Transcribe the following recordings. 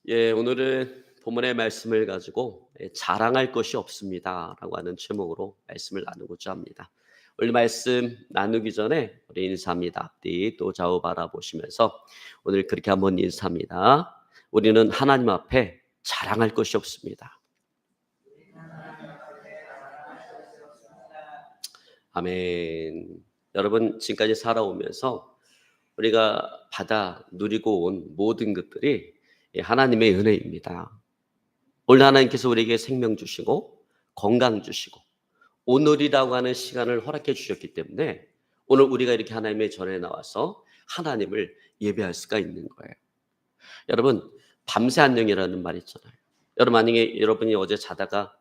오늘은 본문의 말씀을 가지고 자랑할 것이 없습니다라고 하는 제목으로 말씀을 나누고자 합니다. 오늘 말씀 나누기 전에 우리 인사합니다. 앞뒤 또 좌우 바라보시면서 오늘 그렇게 한번 인사합니다. 우리는 하나님 앞에 자랑할 것이 없습니다. 아멘. 여러분, 지금까지 살아오면서 우리가 받아 누리고 온 모든 것들이 하나님의 은혜입니다. 오늘 하나님께서 우리에게 생명 주시고 건강 주시고 오늘이라고 하는 시간을 허락해 주셨기 때문에 오늘 우리가 이렇게 하나님의 전에 나와서 하나님을 예배할 수가 있는 거예요. 여러분, 밤새 안녕이라는 말 있잖아요. 여러분, 만약에 여러분이 어제 자다가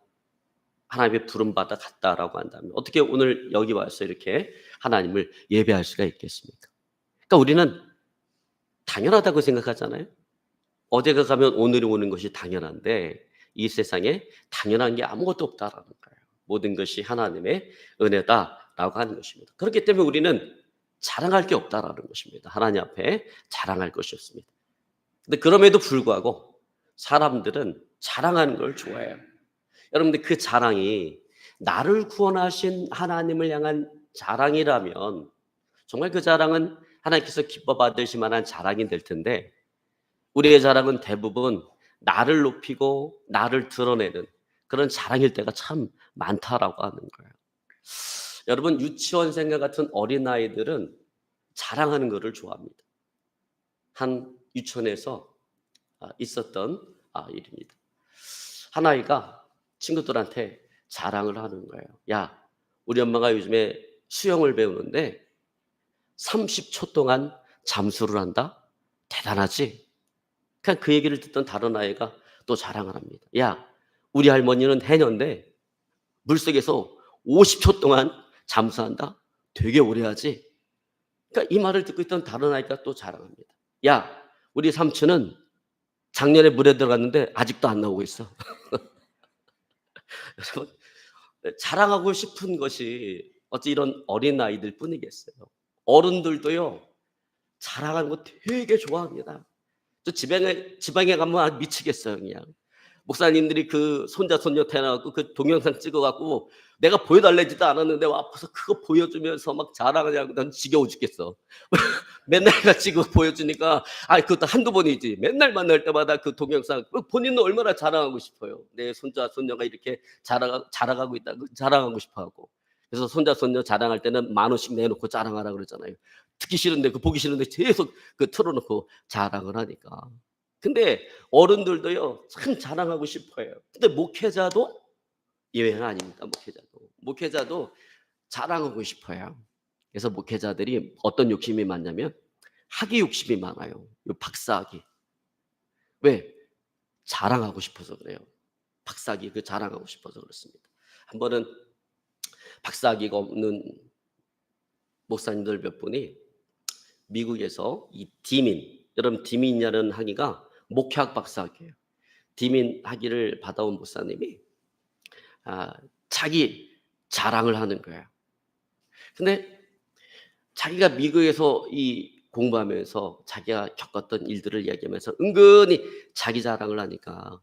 하나님의 부름받아 갔다라고 한다면 어떻게 오늘 여기 와서 이렇게 하나님을 예배할 수가 있겠습니까? 그러니까 우리는 당연하다고 생각하잖아요. 어제가 가면 오늘이 오는 것이 당연한데 이 세상에 당연한 게 아무것도 없다라는 거예요. 모든 것이 하나님의 은혜다라고 하는 것입니다. 그렇기 때문에 우리는 자랑할 게 없다라는 것입니다. 하나님 앞에 자랑할 것이 없습니다. 근데 그럼에도 불구하고 사람들은 자랑하는 걸 좋아해요. 여러분들 그 자랑이 나를 구원하신 하나님을 향한 자랑이라면 정말 그 자랑은 하나님께서 기뻐 받으실 만한 자랑이 될 텐데 우리의 자랑은 대부분 나를 높이고 나를 드러내는 그런 자랑일 때가 참 많다라고 하는 거예요. 여러분, 유치원생과 같은 어린아이들은 자랑하는 것을 좋아합니다. 한 유치원에서 있었던 일입니다. 한 아이가 친구들한테 자랑을 하는 거예요. 야, 우리 엄마가 요즘에 수영을 배우는데 30초 동안 잠수를 한다? 대단하지? 그냥 그 얘기를 듣던 다른 아이가 또 자랑을 합니다. 야, 우리 할머니는 해녀인데 물속에서 50초 동안 잠수한다? 되게 오래 하지? 그러니까 이 말을 듣고 있던 다른 아이가 또 자랑합니다. 야, 우리 삼촌은 작년에 물에 들어갔는데 아직도 안 나오고 있어. 여러분, 자랑하고 싶은 것이 어찌 이런 어린아이들 뿐이겠어요. 어른들도요, 자랑하는 거 되게 좋아합니다. 저 지방에 가면 미치겠어요, 그냥. 목사님들이 그 손자 손녀 태어나갖고 그 동영상 찍어갖고 내가 보여달라지도 않았는데 와서 그거 보여주면서 막 자랑하냐고 난 지겨워 죽겠어. 맨날 같이 그거 보여주니까 그것도 한두 번이지. 맨날 만날 때마다 그 동영상 본인은 얼마나 자랑하고 싶어요. 내 손자 손녀가 이렇게 자라가고 있다고 자랑하고 싶어하고. 그래서 손자 손녀 자랑할 때는 10,000원씩 내놓고 자랑하라 그러잖아요. 듣기 싫은데 그 보기 싫은데 계속 그 틀어놓고 자랑을 하니까. 근데 어른들도요 참 자랑하고 싶어해요. 근데 목회자도 예외는 아닙니다. 목회자도 자랑하고 싶어요. 그래서 목회자들이 어떤 욕심이 많냐면 학위 욕심이 많아요. 요 박사학위. 왜? 자랑하고 싶어서 그래요. 박사학위 그 자랑하고 싶어서 그렇습니다. 한 번은 박사학위가 없는 목사님들 몇 분이 미국에서 이 디민, 여러분 디민이라는 학위가 목회학 박사학위예요. 디민 학위를 받아온 목사님이 자기 자랑을 하는 거예요. 근데 자기가 미국에서 이 공부하면서 자기가 겪었던 일들을 이야기하면서 은근히 자기 자랑을 하니까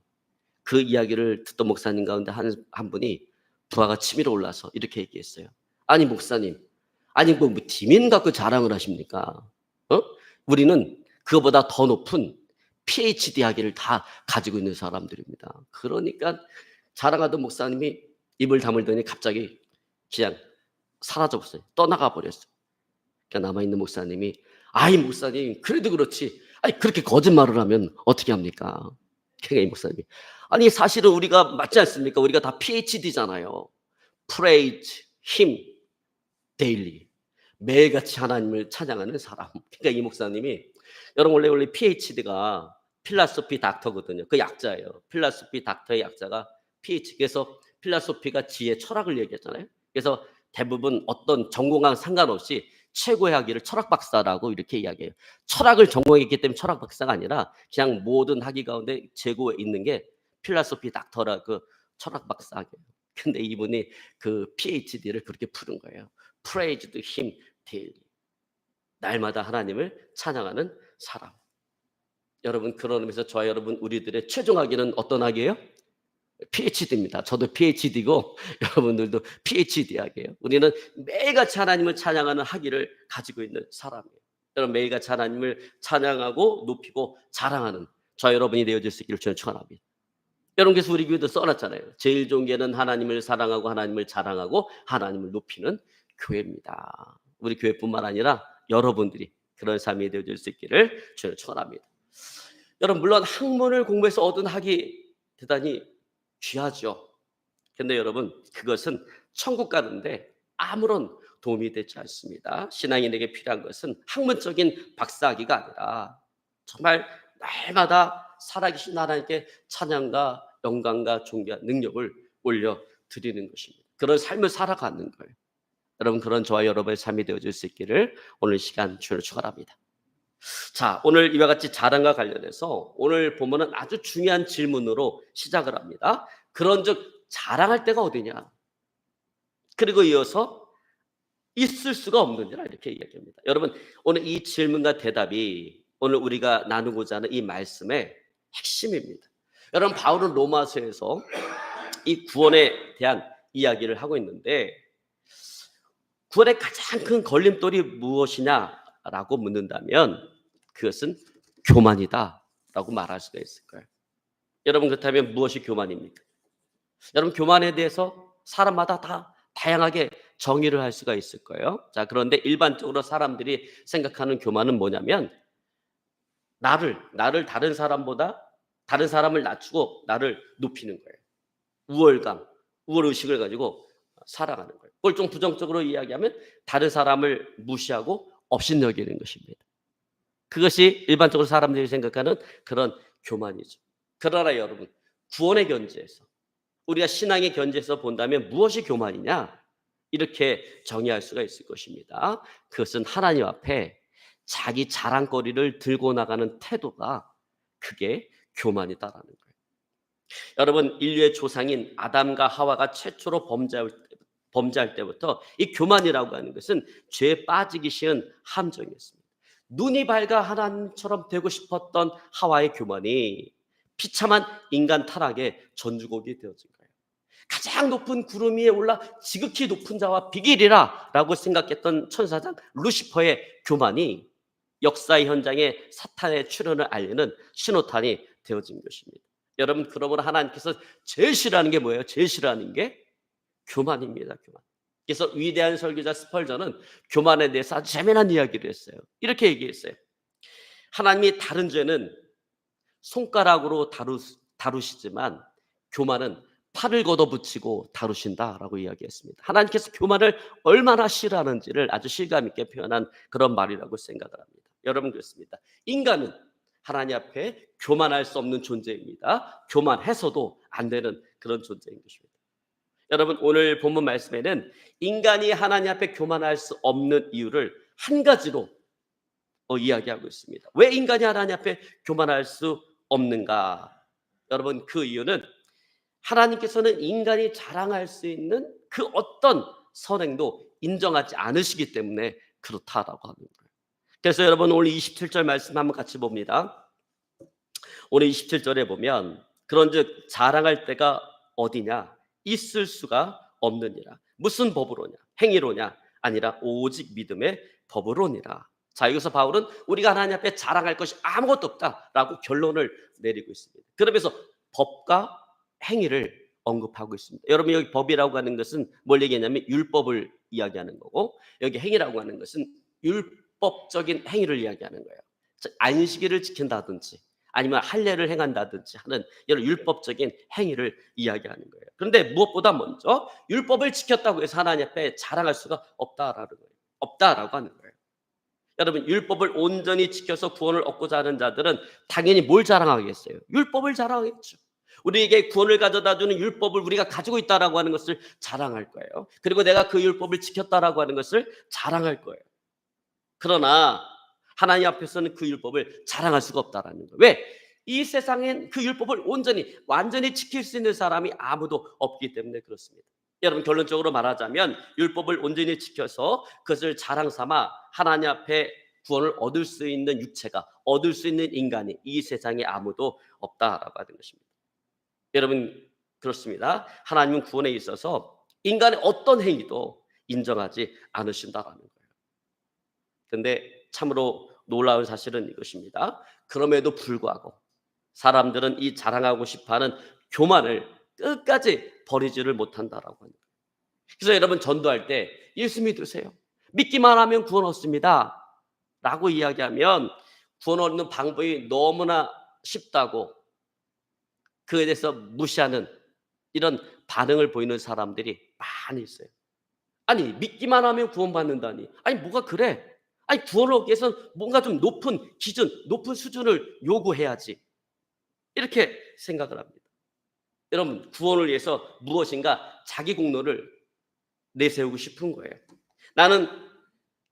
그 이야기를 듣던 목사님 가운데 한 분이 부하가 치밀어 올라서 이렇게 얘기했어요. 아니 목사님, 아니 뭐 디민 갖고 자랑을 하십니까? 우리는 그거보다 더 높은 PhD 학위를 다 가지고 있는 사람들입니다. 그러니까 자랑하던 목사님이 입을 다물더니 갑자기 그냥 사라져 버렸어요. 떠나가 버렸어요. 그러니까 남아있는 목사님이 아이 목사님 그래도 그렇지 아니 그렇게 거짓말을 하면 어떻게 합니까? 그러니까 이 목사님이 아니 사실은 우리가 맞지 않습니까? 우리가 다 PhD잖아요. Praise Him daily. 매일같이 하나님을 찬양하는 사람. 그러니까 이 목사님이 여러분 원래 PhD가 필라소피 닥터거든요. 그 약자예요. 필라소피 닥터의 약자가 PhD. 그래서 필라소피가 지혜, 철학을 얘기했잖아요. 그래서 대부분 어떤 전공과 상관없이 최고의 학위를 철학 박사라고 이렇게 이야기해요. 철학을 전공했기 때문에 철학 박사가 아니라 그냥 모든 학위 가운데 최고에 있는 게 필라소피 닥터라 그 철학 박사 학위예요. 근데 이분이 그 PhD를 그렇게 푸른 거예요. Praise him daily. 날마다 하나님을 찬양하는 사람. 여러분 그런 의미에서 저와 여러분 우리들의 최종 학위는 어떤 학위예요? PhD입니다. 저도 PhD고 여러분들도 PhD 학이에요. 우리는 매일같이 하나님을 찬양하는 학위를 가지고 있는 사람이에요. 여러분 매일같이 하나님을 찬양하고 높이고 자랑하는 저와 여러분이 되어질 수 있기를 저는 축원합니다. 여러분 그래서 우리 교회도 써놨잖아요. 제일 좋은 교회는 하나님을 사랑하고 하나님을 자랑하고 하나님을 높이는 교회입니다. 우리 교회뿐만 아니라 여러분들이 그런 삶이 되어질 수 있기를 저는 축원합니다. 여러분 물론 학문을 공부해서 얻은 학위 대단히 귀하죠. 근데 여러분 그것은 천국 가는데 아무런 도움이 되지 않습니다. 신앙인에게 필요한 것은 학문적인 박사학위가 아니라 정말 날마다 살아계신 하나님께 찬양과 영광과 존귀와 능력을 올려드리는 것입니다. 그런 삶을 살아가는 거예요. 여러분 그런 저와 여러분의 삶이 되어질 수 있기를 오늘 시간 주를 축원합니다. 자, 오늘 이와 같이 자랑과 관련해서 오늘 본문은 아주 중요한 질문으로 시작을 합니다. 그런즉 자랑할 때가 어디냐? 그리고 이어서 있을 수가 없느니라 이렇게 이야기합니다. 여러분 오늘 이 질문과 대답이 오늘 우리가 나누고자 하는 이 말씀의 핵심입니다. 여러분 바울은 로마서에서 이 구원에 대한 이야기를 하고 있는데 구원의 가장 큰 걸림돌이 무엇이냐라고 묻는다면 그것은 교만이다라고 말할 수가 있을 거예요. 여러분 그렇다면 무엇이 교만입니까? 여러분 교만에 대해서 사람마다 다 다양하게 정의를 할 수가 있을 거예요. 자, 그런데 일반적으로 사람들이 생각하는 교만은 뭐냐면 나를 다른 사람보다 다른 사람을 낮추고 나를 높이는 거예요. 우월감, 우월의식을 가지고 살아가는 거예요. 그걸 좀 부정적으로 이야기하면 다른 사람을 무시하고 업신여기는 것입니다. 그것이 일반적으로 사람들이 생각하는 그런 교만이죠. 그러나 여러분 구원의 견지에서 우리가 신앙의 견지에서 본다면 무엇이 교만이냐? 이렇게 정의할 수가 있을 것입니다. 그것은 하나님 앞에 자기 자랑거리를 들고 나가는 태도가 그게 교만이다라는 거예요. 여러분 인류의 조상인 아담과 하와가 최초로 범죄할 때부터 이 교만이라고 하는 것은 죄에 빠지기 쉬운 함정이었습니다. 눈이 밝아 하나님처럼 되고 싶었던 하와의 교만이 비참한 인간 타락의 전주곡이 되어진 거예요. 가장 높은 구름 위에 올라 지극히 높은 자와 비길이라 라고 생각했던 천사장 루시퍼의 교만이 역사의 현장에 사탄의 출현을 알리는 신호탄이 되어진 것입니다. 여러분 그러므로 하나님께서 제일 싫어하는 게 뭐예요? 제일 싫어하는 게 교만입니다. 교만. 그래서 위대한 설교자 스펄전은 교만에 대해서 아주 재미난 이야기를 했어요. 이렇게 얘기했어요. 하나님이 다른 죄는 손가락으로 다루시지만 교만은 팔을 걷어붙이고 다루신다라고 이야기했습니다. 하나님께서 교만을 얼마나 싫어하는지를 아주 실감 있게 표현한 그런 말이라고 생각을 합니다. 여러분 그렇습니다. 인간은 하나님 앞에 교만할 수 없는 존재입니다. 교만해서도 안 되는 그런 존재인 것입니다. 여러분 오늘 본문 말씀에는 인간이 하나님 앞에 교만할 수 없는 이유를 한 가지로 이야기하고 있습니다. 왜 인간이 하나님 앞에 교만할 수 없는가? 여러분 그 이유는 하나님께서는 인간이 자랑할 수 있는 그 어떤 선행도 인정하지 않으시기 때문에 그렇다라고 하는 거예요. 그래서 여러분 오늘 27절 말씀 한번 같이 봅니다. 오늘 27절에 보면 그런즉 자랑할 때가 어디냐? 있을 수가 없느니라. 무슨 법으로냐? 행위로냐? 아니라 오직 믿음의 법으로니라. 자, 여기서 바울은 우리가 하나님 앞에 자랑할 것이 아무것도 없다라고 결론을 내리고 있습니다. 그러면서 법과 행위를 언급하고 있습니다. 여러분 여기 법이라고 하는 것은 뭘 얘기하냐면 율법을 이야기하는 거고 여기 행위라고 하는 것은 율법적인 행위를 이야기하는 거예요. 안식일을 지킨다든지 아니면 할례를 행한다든지 하는 이런 율법적인 행위를 이야기하는 거예요. 그런데 무엇보다 먼저 율법을 지켰다고 해서 하나님 앞에 자랑할 수가 없다라는 거예요. 없다라고 하는 거예요. 여러분 율법을 온전히 지켜서 구원을 얻고자 하는 자들은 당연히 뭘 자랑하겠어요? 율법을 자랑하겠죠. 우리에게 구원을 가져다주는 율법을 우리가 가지고 있다라고 하는 것을 자랑할 거예요. 그리고 내가 그 율법을 지켰다라고 하는 것을 자랑할 거예요. 그러나 하나님 앞에서는 그 율법을 자랑할 수가 없다라는 거예요. 왜? 이 세상엔 그 율법을 완전히 지킬 수 있는 사람이 아무도 없기 때문에 그렇습니다. 여러분 결론적으로 말하자면 율법을 온전히 지켜서 그것을 자랑 삼아 하나님 앞에 구원을 얻을 수 있는 육체가, 얻을 수 있는 인간이 이 세상에 아무도 없다라고 하는 것입니다. 여러분, 그렇습니다. 하나님은 구원에 있어서 인간의 어떤 행위도 인정하지 않으신다라는 거예요. 근데 참으로 놀라운 사실은 이것입니다. 그럼에도 불구하고 사람들은 이 자랑하고 싶어하는 교만을 끝까지 버리지를 못한다라고 합니다. 그래서 여러분, 전도할 때 예수 믿으세요, 믿기만 하면 구원 얻습니다 라고 이야기하면 구원 얻는 방법이 너무나 쉽다고 그에 대해서 무시하는 이런 반응을 보이는 사람들이 많이 있어요. 아니, 믿기만 하면 구원받는다니. 아니, 뭐가 그래? 아니, 구원을 얻기 위해서는 뭔가 좀 높은 기준, 높은 수준을 요구해야지. 이렇게 생각을 합니다. 여러분, 구원을 위해서 무엇인가 자기 공로를 내세우고 싶은 거예요. 나는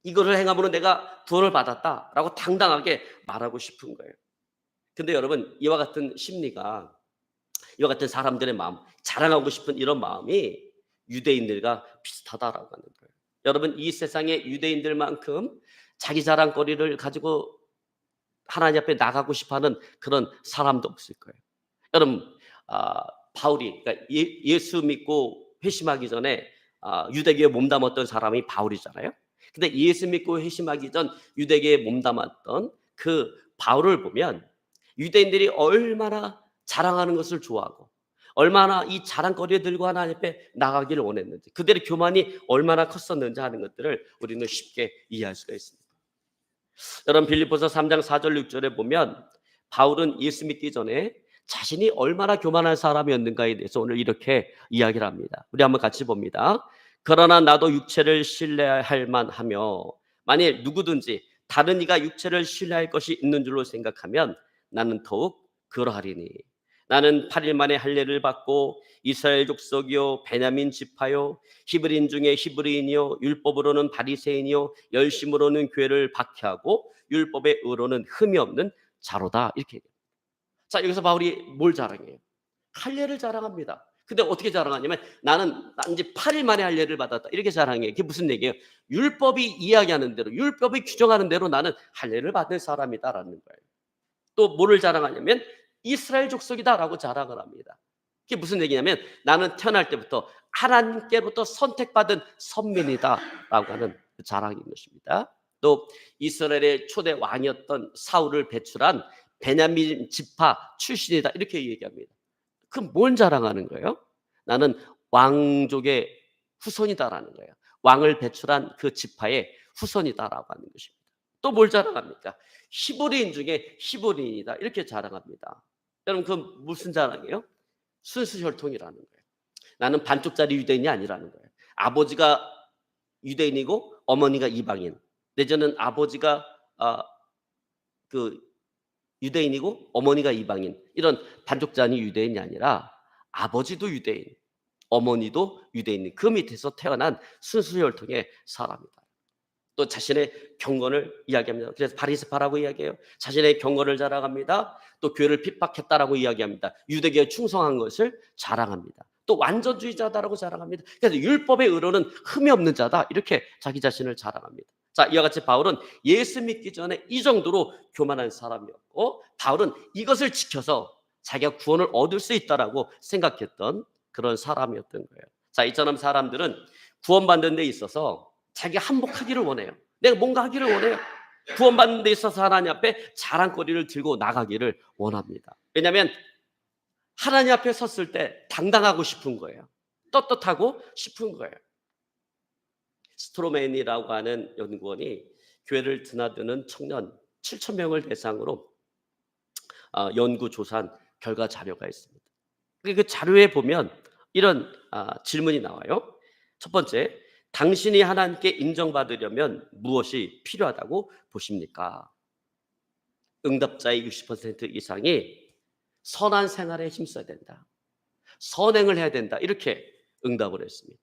이거를 행함으로 내가 구원을 받았다라고 당당하게 말하고 싶은 거예요. 근데 여러분, 이와 같은 심리가, 이와 같은 사람들의 마음, 자랑하고 싶은 이런 마음이 유대인들과 비슷하다라고 하는 거예요. 여러분, 이 세상의 유대인들만큼 자기 자랑거리를 가지고 하나님 앞에 나가고 싶어하는 그런 사람도 없을 거예요. 여러분, 바울이, 그러니까 예수 믿고 회심하기 전에 유대교에 몸담았던 사람이 바울이잖아요. 근데 예수 믿고 회심하기 전 유대교에 몸담았던 그 바울을 보면 유대인들이 얼마나 자랑하는 것을 좋아하고 얼마나 이 자랑거리에 들고 하나님 앞에 나가기를 원했는지, 그들의 교만이 얼마나 컸었는지 하는 것들을 우리는 쉽게 이해할 수가 있습니다. 여러분, 빌립보서 3장 4절 6절에 보면 바울은 예수 믿기 전에 자신이 얼마나 교만한 사람이었는가에 대해서 오늘 이렇게 이야기를 합니다. 우리 한번 같이 봅니다. 그러나 나도 육체를 신뢰할 만하며 만일 누구든지 다른 이가 육체를 신뢰할 것이 있는 줄로 생각하면 나는 더욱 그러하리니, 나는 8일 만에 할례를 받고 이스라엘 족속이요 베냐민 지파요 히브리인 중에 히브리인이요 율법으로는 바리새인이요 열심으로는 교회를 박해하고 율법의 의로는 흠이 없는 자로다, 이렇게 얘기해요. 자, 여기서 바울이 뭘 자랑해요? 할례를 자랑합니다. 근데 어떻게 자랑하냐면 나는 이제 8일 만에 할례를 받았다, 이렇게 자랑해요. 이게 무슨 얘기예요? 율법이 이야기하는 대로, 율법이 규정하는 대로 나는 할례를 받을 사람이다라는 거예요. 또 뭐를 자랑하냐면 이스라엘 족속이다라고 자랑을 합니다. 그게 무슨 얘기냐면 나는 태어날 때부터 하나님께로부터 선택받은 선민이다라고 하는 자랑인 것입니다. 또 이스라엘의 초대 왕이었던 사울을 배출한 베냐민 지파 출신이다, 이렇게 얘기합니다. 그럼 뭘 자랑하는 거예요? 나는 왕족의 후손이다라는 거예요. 왕을 배출한 그 지파의 후손이다라고 하는 것입니다. 또 뭘 자랑합니까? 히브리인 중에 히브리인이다, 이렇게 자랑합니다. 여러분, 그 무슨 자랑이에요? 순수혈통이라는 거예요. 나는 반쪽짜리 유대인이 아니라는 거예요. 아버지가 유대인이고 어머니가 이방인, 내지는 아버지가 그 유대인이고 어머니가 이방인, 이런 반쪽짜리 유대인이 아니라 아버지도 유대인, 어머니도 유대인, 그 밑에서 태어난 순수혈통의 사람이다. 또 자신의 경건을 이야기합니다. 그래서 바리새파라고 이야기해요. 자신의 경건을 자랑합니다. 또 교회를 핍박했다라고 이야기합니다. 유대교에 충성한 것을 자랑합니다. 또 완전주의자다라고 자랑합니다. 그래서 율법의 의로는 흠이 없는 자다, 이렇게 자기 자신을 자랑합니다. 자, 이와 같이 바울은 예수 믿기 전에 이 정도로 교만한 사람이었고, 바울은 이것을 지켜서 자기가 구원을 얻을 수 있다라고 생각했던 그런 사람이었던 거예요. 자, 이처럼 사람들은 구원받는 데 있어서 자기가 한몫하기를 원해요. 내가 뭔가 하기를 원해요. 구원받는 데 있어서 하나님 앞에 자랑거리를 들고 나가기를 원합니다. 왜냐하면 하나님 앞에 섰을 때 당당하고 싶은 거예요. 떳떳하고 싶은 거예요. 스트로맨이라고 하는 연구원이 교회를 드나드는 청년 7,000명을 대상으로 연구 조사한 결과 자료가 있습니다. 그 자료에 보면 이런 질문이 나와요. 첫 번째, 당신이 하나님께 인정받으려면 무엇이 필요하다고 보십니까? 응답자의 60% 이상이 선한 생활에 힘써야 된다, 선행을 해야 된다, 이렇게 응답을 했습니다.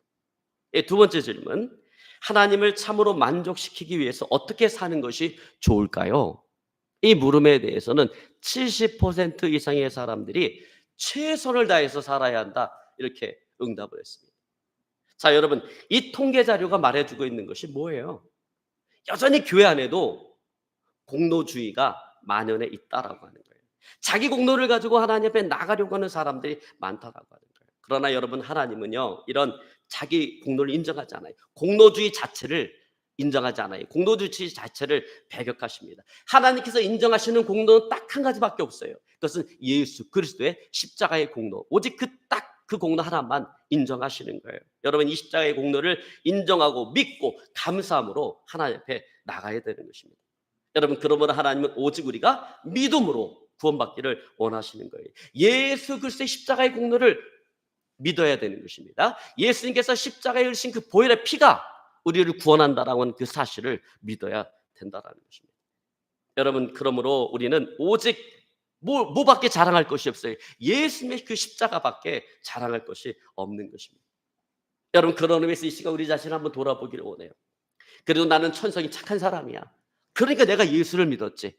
두 번째 질문, 하나님을 참으로 만족시키기 위해서 어떻게 사는 것이 좋을까요? 이 물음에 대해서는 70% 이상의 사람들이 최선을 다해서 살아야 한다, 이렇게 응답을 했습니다. 자, 여러분, 이 통계 자료가 말해주고 있는 것이 뭐예요? 여전히 교회 안에도 공로주의가 만연해 있다라고 하는 거예요. 자기 공로를 가지고 하나님 앞에 나가려고 하는 사람들이 많다라고 하는 거예요. 그러나 여러분, 하나님은요, 이런 자기 공로를 인정하지 않아요. 공로주의 자체를 인정하지 않아요. 공로주의 자체를 배격하십니다. 하나님께서 인정하시는 공로는 딱 한 가지밖에 없어요. 그것은 예수 그리스도의 십자가의 공로. 오직 그 공로 하나만 인정하시는 거예요. 여러분, 이 십자가의 공로를 인정하고 믿고 감사함으로 하나님 앞에 나가야 되는 것입니다. 여러분, 그러므로 하나님은 오직 우리가 믿음으로 구원받기를 원하시는 거예요. 예수 그리스도의 십자가의 공로를 믿어야 되는 것입니다. 예수님께서 십자가에 흘리신 그 보혈의 피가 우리를 구원한다라고 하는 그 사실을 믿어야 된다라는 것입니다. 여러분, 그러므로 우리는 오직 뭐밖에 자랑할 것이 없어요. 예수님의 그 십자가밖에 자랑할 것이 없는 것입니다. 여러분, 그런 의미에서 이 시간 우리 자신을 한번 돌아보기를 원해요. 그래도 나는 천성이 착한 사람이야. 그러니까 내가 예수를 믿었지.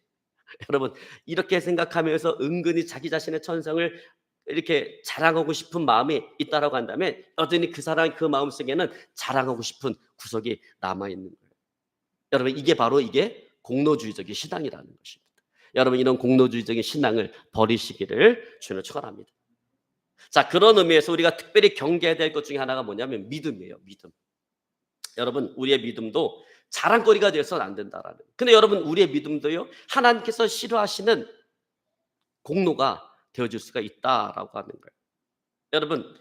여러분, 이렇게 생각하면서 은근히 자기 자신의 천성을 이렇게 자랑하고 싶은 마음이 있다라고 한다면 여전히 그 사람 그 마음속에는 자랑하고 싶은 구석이 남아 있는 거예요. 여러분, 이게 공로주의적인 신앙이라는 것입니다. 여러분, 이런 공로주의적인 신앙을 버리시기를 주님을 축원합니다. 자, 그런 의미에서 우리가 특별히 경계해야 될 것 중에 하나가 뭐냐면 믿음이에요. 믿음. 여러분, 우리의 믿음도 자랑거리가 되어서는 안 된다라는. 근데 여러분, 우리의 믿음도요, 하나님께서 싫어하시는 공로가 되어질 수가 있다라고 하는 거예요. 여러분,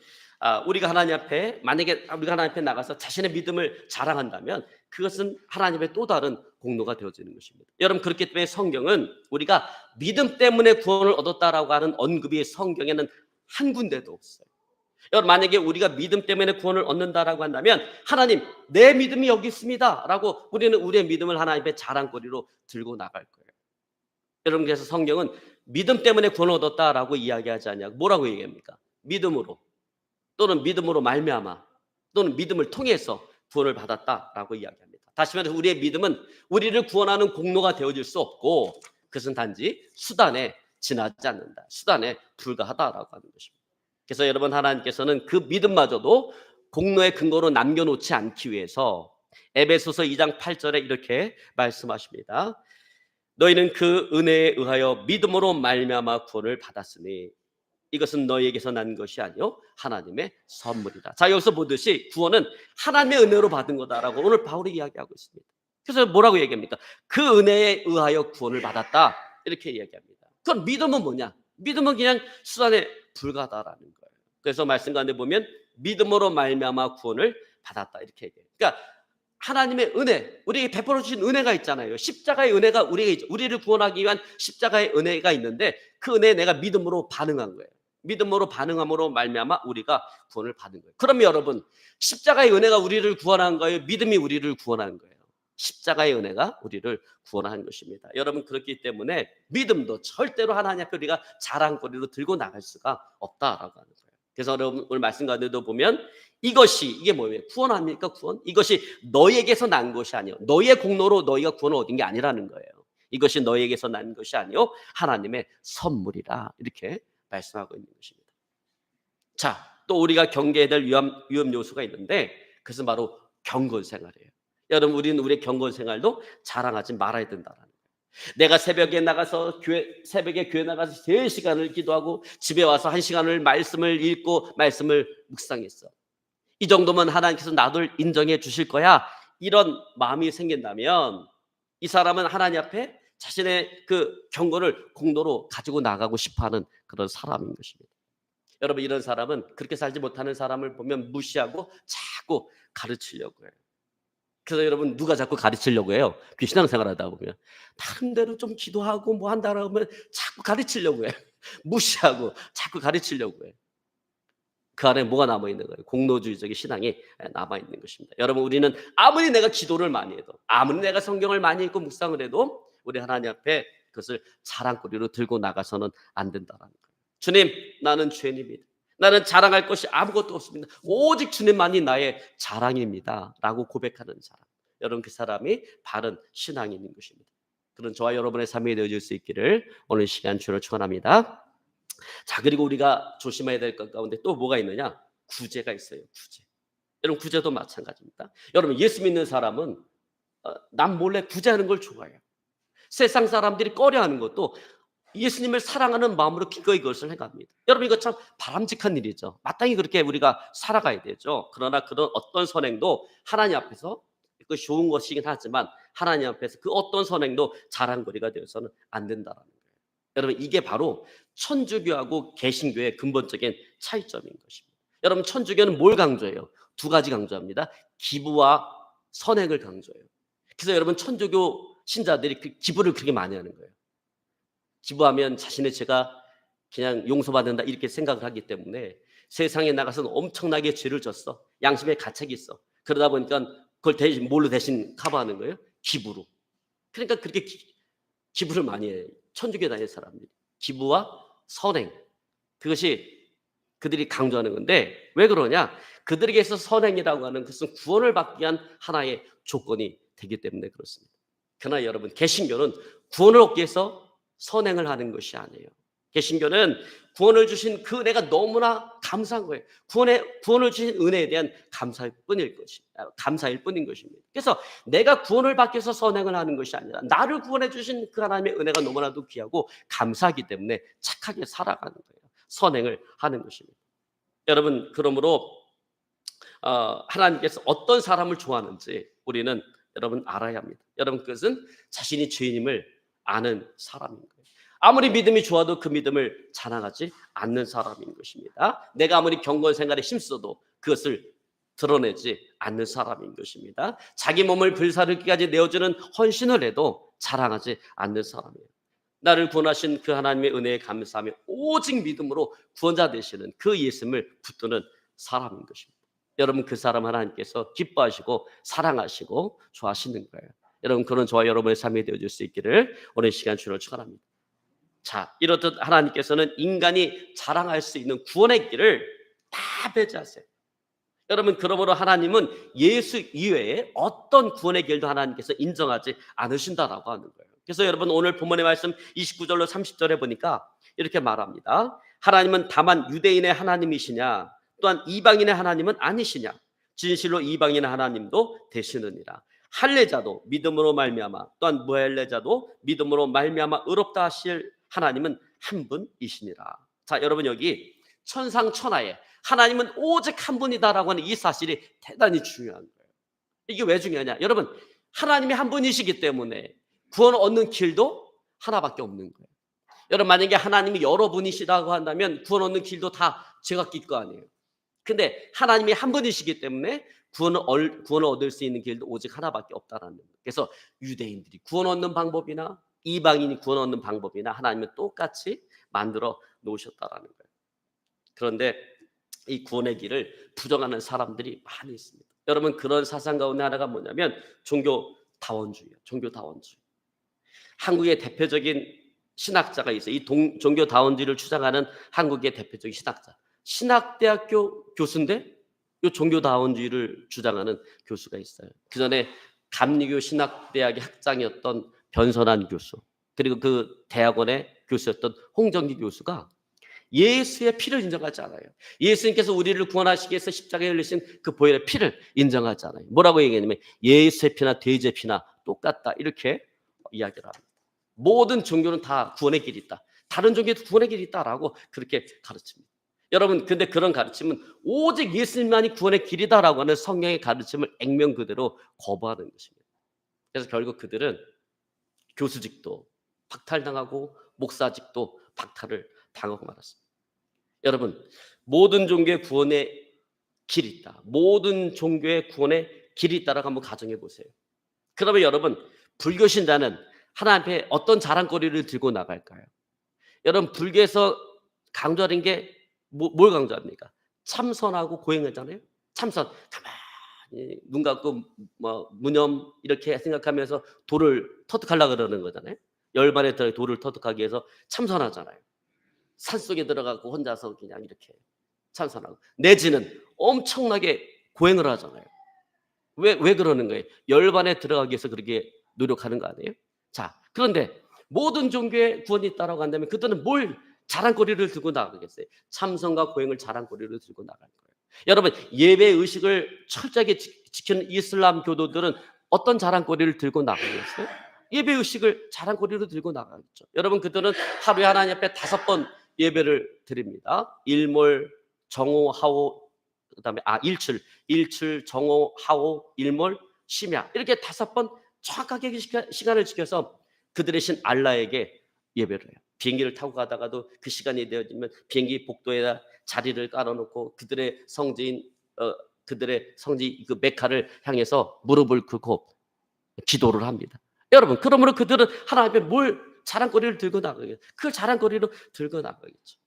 우리가 하나님 앞에, 만약에 우리가 하나님 앞에 나가서 자신의 믿음을 자랑한다면 그것은 하나님의 또 다른 공로가 되어지는 것입니다. 여러분, 그렇기 때문에 성경은 우리가 믿음 때문에 구원을 얻었다라고 하는 언급이 성경에는 한 군데도 없어요. 여러분, 만약에 우리가 믿음 때문에 구원을 얻는다라고 한다면 하나님, 내 믿음이 여기 있습니다 라고 우리는 우리의 믿음을 하나님 앞에 자랑거리로 들고 나갈 거예요. 여러분, 그래서 성경은 믿음 때문에 구원을 얻었다라고 이야기하지 않냐고. 뭐라고 얘기합니까? 믿음으로, 또는 믿음으로 말미암아, 또는 믿음을 통해서 구원을 받았다라고 이야기합니다. 다시 말해서 우리의 믿음은 우리를 구원하는 공로가 되어질 수 없고 그것은 단지 수단에 지나지 않는다, 수단에 불과하다라고 하는 것입니다. 그래서 여러분, 하나님께서는 그 믿음마저도 공로의 근거로 남겨놓지 않기 위해서 에베소서 2장 8절에 이렇게 말씀하십니다. 너희는 그 은혜에 의하여 믿음으로 말미암아 구원을 받았으니 이것은 너희에게서 난 것이 아니요 하나님의 선물이다. 자, 여기서 보듯이 구원은 하나님의 은혜로 받은 거다라고 오늘 바울이 이야기하고 있습니다. 그래서 뭐라고 얘기합니까? 그 은혜에 의하여 구원을 받았다, 이렇게 이야기합니다. 그럼 믿음은 뭐냐? 믿음은 그냥 수단에 불과하다라는 거예요. 그래서 말씀 가운데 보면 믿음으로 말미암아 구원을 받았다, 이렇게 얘기해요. 그러니까 하나님의 은혜, 우리에게 베풀어 주신 은혜가 있잖아요. 십자가의 은혜가 우리를 구원하기 위한 십자가의 은혜가 있는데 그 은혜에 내가 믿음으로 반응한 거예요. 믿음으로 반응함으로 말미암아 우리가 구원을 받은 거예요. 그러면 여러분, 십자가의 은혜가 우리를 구원한 거예요? 믿음이 우리를 구원한 거예요? 십자가의 은혜가 우리를 구원한 것입니다. 여러분, 그렇기 때문에 믿음도 절대로 하나님 앞에 우리가 자랑거리로 들고 나갈 수가 없다라고 하는 거예요. 그래서 여러분, 오늘 말씀 가운데도 보면 이게 뭐예요? 구원 아닙니까? 구원? 이것이 너희에게서 난 것이 아니요 너희의 공로로 너희가 구원을 얻은 게 아니라는 거예요. 이것이 너희에게서 난 것이 아니요 하나님의 선물이라, 이렇게 말씀하고 있는 것입니다. 자, 또 우리가 경계해야 될 위험 요소가 있는데 그것은 바로 경건 생활이에요. 여러분, 우리는 우리의 경건 생활도 자랑하지 말아야 된다라는 거예요. 내가 새벽에 교회 나가서 3시간을 기도하고 집에 와서 1시간을 말씀을 읽고 말씀을 묵상했어. 이 정도면 하나님께서 나를 인정해 주실 거야, 이런 마음이 생긴다면 이 사람은 하나님 앞에 자신의 그 경건을 공로로 가지고 나가고 싶어하는 그런 사람인 것입니다. 여러분, 이런 사람은 그렇게 살지 못하는 사람을 보면 무시하고 자꾸 가르치려고 해요. 그래서 여러분, 누가 자꾸 가르치려고 해요? 그 신앙생활하다 보면 나름대로 좀 기도하고 뭐 한다라고 하면 자꾸 가르치려고 해요. 무시하고 자꾸 가르치려고 해요. 그 안에 뭐가 남아있는 거예요? 공로주의적인 신앙이 남아있는 것입니다. 여러분, 우리는 아무리 내가 기도를 많이 해도, 아무리 내가 성경을 많이 읽고 묵상을 해도 우리 하나님 앞에 그것을 자랑거리로 들고 나가서는 안 된다는 거예요. 주님, 나는 죄인입니다. 나는 자랑할 것이 아무것도 없습니다. 오직 주님만이 나의 자랑입니다 라고 고백하는 사람, 여러분, 그 사람이 바른 신앙이 있는 것입니다. 그런 저와 여러분의 삶이 되어질 수 있기를 오늘 시간 주로 축원합니다. 자, 그리고 우리가 조심해야 될 것 가운데 또 뭐가 있느냐? 구제가 있어요. 구제. 여러분, 구제도 마찬가지입니다. 여러분, 예수 믿는 사람은 남 몰래 구제하는 걸 좋아해요. 세상 사람들이 꺼려하는 것도 예수님을 사랑하는 마음으로 기꺼이 그것을 해갑니다. 여러분 이거 참 바람직한 일이죠. 마땅히 그렇게 우리가 살아가야 되죠. 그러나 그런 어떤 선행도 하나님 앞에서 그 좋은 것이긴 하지만 하나님 앞에서 그 어떤 선행도 자랑거리가 되어서는 안 된다라는 거예요. 여러분 이게 바로 천주교하고 개신교의 근본적인 차이점인 것입니다. 여러분 천주교는 뭘 강조해요? 두 가지 강조합니다. 기부와 선행을 강조해요. 그래서 여러분 천주교 신자들이 그 기부를 그렇게 많이 하는 거예요. 기부하면 자신의 죄가 그냥 용서받는다 이렇게 생각을 하기 때문에 세상에 나가서는 엄청나게 죄를 졌어. 양심에 가책이 있어. 그러다 보니까 그걸 대신 뭘로 대신 커버하는 거예요? 기부로. 그러니까 그렇게 기부를 많이 해요. 천주교 다니는 사람들이. 기부와 선행. 그것이 그들이 강조하는 건데 왜 그러냐? 그들에게서 선행이라고 하는 것은 구원을 받기 위한 하나의 조건이 되기 때문에 그렇습니다. 그러나 여러분 개신교는 구원을 얻기 위해서 선행을 하는 것이 아니에요. 개신교는 구원을 주신 그 은혜가 너무나 감사한 거예요. 구원을 주신 은혜에 대한 감사일 뿐인 것입니다. 그래서 내가 구원을 받기 위해서 선행을 하는 것이 아니라 나를 구원해 주신 그 하나님의 은혜가 너무나도 귀하고 감사하기 때문에 착하게 살아가는 거예요. 선행을 하는 것입니다. 여러분 그러므로 하나님께서 어떤 사람을 좋아하는지 우리는 여러분 알아야 합니다. 여러분 그것은 자신이 죄인임을 아는 사람인 거예요. 아무리 믿음이 좋아도 그 믿음을 자랑하지 않는 사람인 것입니다. 내가 아무리 경건 생활에 힘써도 그것을 드러내지 않는 사람인 것입니다. 자기 몸을 불사르기까지 내어주는 헌신을 해도 자랑하지 않는 사람이에요. 나를 구원하신 그 하나님의 은혜에 감사하며 오직 믿음으로 구원자 되시는 그 예수님을 붙드는 사람인 것입니다. 여러분 그 사람 하나님께서 기뻐하시고 사랑하시고 좋아하시는 거예요. 여러분 그런 저와 여러분의 삶이 되어줄 수 있기를 오늘 시간 주를 축원합니다. 자, 이렇듯 하나님께서는 인간이 자랑할 수 있는 구원의 길을 다 배제하세요. 여러분 그러므로 하나님은 예수 이외에 어떤 구원의 길도 하나님께서 인정하지 않으신다라고 하는 거예요. 그래서 여러분 오늘 본문의 말씀 29절로 30절에 보니까 이렇게 말합니다. 하나님은 다만 유대인의 하나님이시냐 또한 이방인의 하나님은 아니시냐 진실로 이방인의 하나님도 되시느니라. 할례자도 믿음으로 말미암아 또한 무할례자도 믿음으로 말미암아 의롭다 하실 하나님은 한 분이시니라. 자, 여러분 여기 천상천하에 하나님은 오직 한 분이다라고 하는 이 사실이 대단히 중요한 거예요. 이게 왜 중요하냐? 여러분 하나님이 한 분이시기 때문에 구원 얻는 길도 하나밖에 없는 거예요. 여러분 만약에 하나님이 여러 분이시다고 한다면 구원 얻는 길도 다 제각기 거 아니에요. 근데 하나님이 한 분이시기 때문에 구원을 얻을 수 있는 길도 오직 하나밖에 없다라는 거예요. 그래서 유대인들이 구원 얻는 방법이나 이방인이 구원 얻는 방법이나 하나님은 똑같이 만들어 놓으셨다라는 거예요. 그런데 이 구원의 길을 부정하는 사람들이 많이 있습니다. 여러분 그런 사상 가운데 하나가 뭐냐면 종교다원주의예요. 종교다원주의. 한국의 대표적인 신학자가 있어요. 이 종교다원주의를 주장하는 한국의 대표적인 신학자. 신학대학교 교수인데 이 종교다원주의를 주장하는 교수가 있어요. 그 전에 감리교 신학대학의 학장이었던 변선한 교수, 그리고 그 대학원의 교수였던 홍정기 교수가 예수의 피를 인정하지 않아요. 예수님께서 우리를 구원하시기 위해서 십자가에 흘리신 그 보혈의 피를 인정하지 않아요. 뭐라고 얘기하냐면 예수의 피나 돼지의 피나 똑같다 이렇게 이야기를 합니다. 모든 종교는 다 구원의 길이 있다. 다른 종교도 구원의 길이 있다라고 그렇게 가르칩니다. 여러분 근데 그런 가르침은 오직 예수님만이 구원의 길이다라고 하는 성경의 가르침을 액면 그대로 거부하는 것입니다. 그래서 결국 그들은 교수직도 박탈당하고 목사직도 박탈을 당하고 말았습니다. 여러분 모든 종교의 구원의 길이 있다. 모든 종교의 구원의 길이 있다라고 한번 가정해 보세요. 그러면 여러분 불교 신자는 하나님 앞에 어떤 자랑거리를 들고 나갈까요? 여러분 불교에서 강조하는 게 뭘 강조합니까? 참선하고 고행하잖아요. 참선 가만히 눈 감고 무념 이렇게 생각하면서 돌을 터득하려고 그러는 거잖아요. 열반에 들어 돌을 터득하기 위해서 참선하잖아요. 산속에 들어가고 혼자서 그냥 이렇게 참선하고 내지는 엄청나게 고행을 하잖아요. 왜 그러는 거예요? 열반에 들어가기 위해서 그렇게 노력하는 거 아니에요? 자, 그런데 모든 종교에 구원이 있다라고 한다면 그들은 뭘 자랑거리를 들고 나가겠어요? 참선과 고행을 자랑거리로 들고 나갈 거예요. 여러분 예배 의식을 철저하게 지키는 이슬람 교도들은 어떤 자랑거리를 들고 나가겠어요? 예배 의식을 자랑거리로 들고 나가겠죠. 여러분, 그들은 하루에 하나님 앞에 5번 예배를 드립니다. 일몰, 정오, 하오, 그다음에 일출, 정오, 하오, 일몰, 심야, 이렇게 5번 정확하게 시간을 지켜서 그들의 신 알라에게 예배를 해요. 비행기를 타고 가다가도 그 시간이 되어지면 비행기 복도에다 자리를 깔아놓고 그들의 성지 그 메카를 향해서 무릎을 꿇고 기도를 합니다. 여러분, 그러므로 그들은 하나님 앞에 뭘 자랑거리를 들고 나가겠죠? 그 자랑거리로 들고 나가겠죠.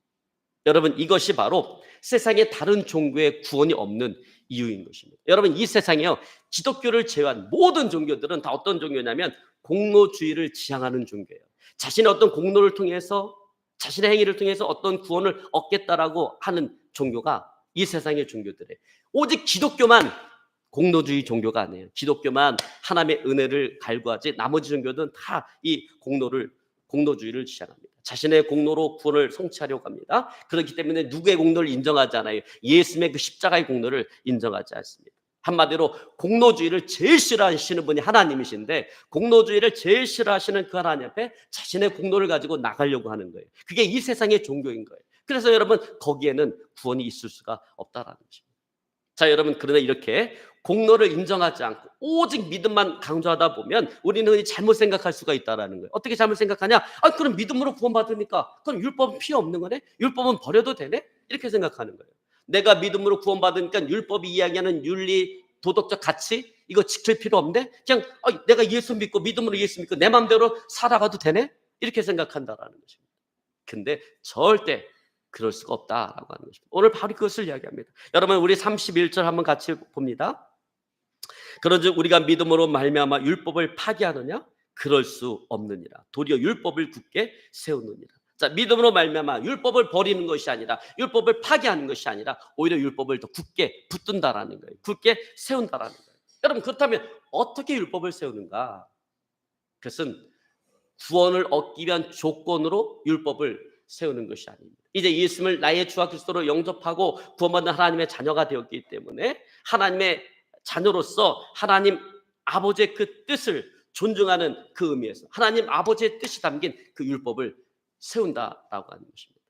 여러분, 이것이 바로 세상에 다른 종교의 구원이 없는 이유인 것입니다. 여러분, 이 세상에요, 기독교를 제외한 모든 종교들은 다 어떤 종교냐면 공로주의를 지향하는 종교예요. 자신의 어떤 공로를 통해서, 자신의 행위를 통해서 어떤 구원을 얻겠다라고 하는 종교가 이 세상의 종교들이에요. 오직 기독교만 공로주의 종교가 아니에요. 기독교만 하나님의 은혜를 갈구하지 나머지 종교들은 다 이 공로주의를 지향합니다. 자신의 공로로 구원을 성취하려고 합니다. 그렇기 때문에 누구의 공로를 인정하지 않아요. 예수님의 그 십자가의 공로를 인정하지 않습니다. 한마디로 공로주의를 제일 싫어하시는 분이 하나님이신데, 공로주의를 제일 싫어하시는 그 하나님 앞에 자신의 공로를 가지고 나가려고 하는 거예요. 그게 이 세상의 종교인 거예요. 그래서 여러분, 거기에는 구원이 있을 수가 없다라는 것입니다. 자, 여러분, 그러나 이렇게 공로를 인정하지 않고 오직 믿음만 강조하다 보면 우리는 잘못 생각할 수가 있다라는 거예요. 어떻게 잘못 생각하냐? 그럼 믿음으로 구원받으니까 그럼 율법은 필요 없는 거네? 율법은 버려도 되네? 이렇게 생각하는 거예요. 내가 믿음으로 구원받으니까 율법이 이야기하는 윤리, 도덕적 가치 이거 지킬 필요 없네? 그냥 내가 예수 믿고 믿음으로 예수 믿고 내 마음대로 살아가도 되네? 이렇게 생각한다라는 것입니다. 근데 절대 그럴 수가 없다라고 하는 것입니다. 오늘 바로 그것을 이야기합니다. 여러분, 우리 31절 한번 같이 봅니다. 그런즉 우리가 믿음으로 말미암아 율법을 파기하느냐? 그럴 수 없느니라. 도리어 율법을 굳게 세우느니라. 자, 믿음으로 말미암아 율법을 버리는 것이 아니라, 율법을 파기하는 것이 아니라 오히려 율법을 더 굳게 붙든다라는 거예요. 굳게 세운다라는 거예요. 여러분, 그렇다면 어떻게 율법을 세우는가? 그것은 구원을 얻기 위한 조건으로 율법을 세우는 것이 아닙니다. 이제 예수님을 나의 주와 그리스도로 영접하고 구원받는 하나님의 자녀가 되었기 때문에 하나님의 자녀로서 하나님 아버지의 그 뜻을 존중하는 그 의미에서 하나님 아버지의 뜻이 담긴 그 율법을 세운다라고 하는 것입니다.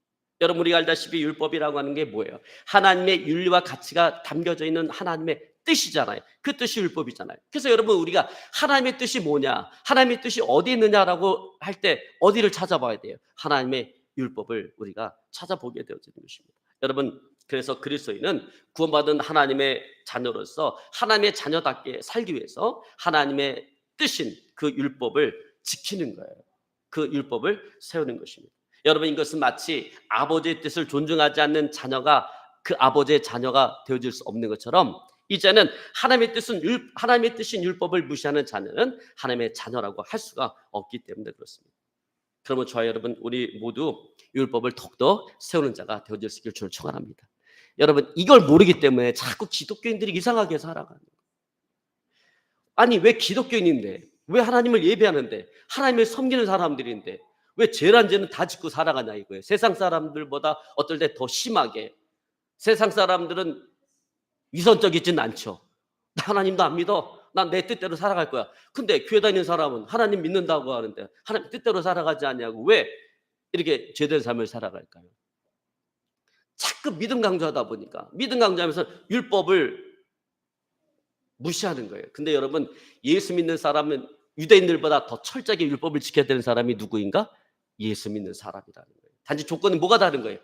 여러분, 우리가 알다시피 율법이라고 하는 게 뭐예요? 하나님의 윤리와 가치가 담겨져 있는 하나님의 뜻이잖아요. 그 뜻이 율법이잖아요. 그래서 여러분, 우리가 하나님의 뜻이 뭐냐, 하나님의 뜻이 어디 있느냐라고 할 때 어디를 찾아봐야 돼요? 하나님의 율법을 우리가 찾아보게 되어지는 것입니다. 여러분, 그래서 그리스도인은 구원받은 하나님의 자녀로서 하나님의 자녀답게 살기 위해서 하나님의 뜻인 그 율법을 지키는 거예요. 그 율법을 세우는 것입니다. 여러분, 이것은 마치 아버지의 뜻을 존중하지 않는 자녀가 그 아버지의 자녀가 되어질 수 없는 것처럼, 이제는 하나님의 뜻인 율법을 무시하는 자녀는 하나님의 자녀라고 할 수가 없기 때문에 그렇습니다. 그러면 저와 여러분, 우리 모두 율법을 더욱더 세우는 자가 되어질 수 있기를 주를 축원합니다. 여러분, 이걸 모르기 때문에 자꾸 기독교인들이 이상하게 살아가는 거예요. 아니, 왜 기독교인인데, 왜 하나님을 예배하는데, 하나님을 섬기는 사람들인데 왜 죄란 죄는 다 짓고 살아가냐 이거예요. 세상 사람들보다 어떨 때 더 심하게. 세상 사람들은 위선적이진 않죠. 나 하나님도 안 믿어. 난 내 뜻대로 살아갈 거야. 근데 교회 다니는 사람은 하나님 믿는다고 하는데 하나님 뜻대로 살아가지 않냐고 왜 이렇게 죄된 삶을 살아갈까요? 자꾸 믿음 강조하다 보니까, 믿음 강조하면서 율법을 무시하는 거예요. 근데 여러분, 예수 믿는 사람은 유대인들보다 더 철저하게 율법을 지켜야 되는 사람이 누구인가? 예수 믿는 사람이라는 거예요. 단지 조건은 뭐가 다른 거예요?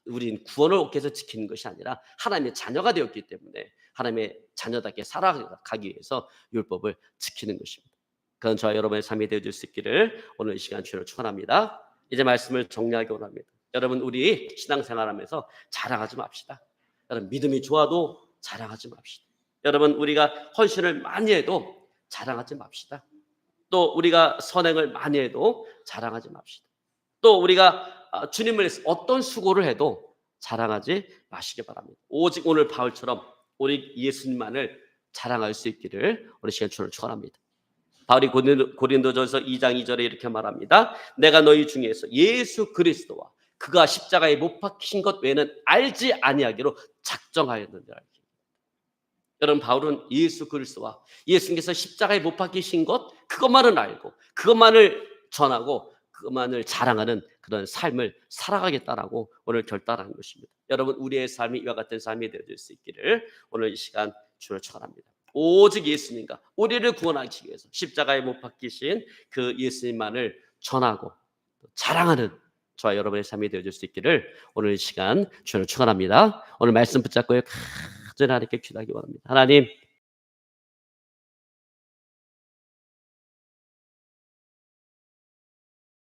우리는 구원을 얻기 위해서 지키는 것이 아니라 하나님의 자녀가 되었기 때문에 하나님의 자녀답게 살아가기 위해서 율법을 지키는 것입니다. 그건 저와 여러분의 삶이 되어질 수 있기를 오늘 이 시간 주를 축원합니다. 이제 말씀을 정리하기 원합니다. 여러분, 우리 신앙생활하면서 자랑하지 맙시다. 여러분, 믿음이 좋아도 자랑하지 맙시다. 여러분, 우리가 헌신을 많이 해도 자랑하지 맙시다. 또 우리가 선행을 많이 해도 자랑하지 맙시다. 또 우리가 주님을 위해서 어떤 수고를 해도 자랑하지 마시기 바랍니다. 오직 오늘 바울처럼 우리 예수님만을 자랑할 수 있기를 우리 시간 주를 축원합니다. 바울이 고린도전서 2장 2절에 이렇게 말합니다. 내가 너희 중에서 예수 그리스도와 그가 십자가에 못 박히신 것 외에는 알지 아니하기로 작정하였느니라. 여러분 바울은 예수 그리스도와 예수님께서 십자가에 못 박히신 것 그것만을 알고 그것만을 전하고 그것만을 자랑하는 그런 삶을 살아가겠다라고 오늘 결단한 것입니다. 여러분 우리의 삶이 이와 같은 삶이 되어질 수 있기를 오늘 이 시간 주를 축원합니다. 오직 예수님과 우리를 구원하기 위해서 십자가에 못 박히신 그 예수님만을 전하고 자랑하는 저와 여러분의 삶이 되어질 수 있기를 오늘 이 시간 주를 축원합니다. 오늘 말씀 붙잡고 간절히 하나님께 기도하기 원합니다. 하나님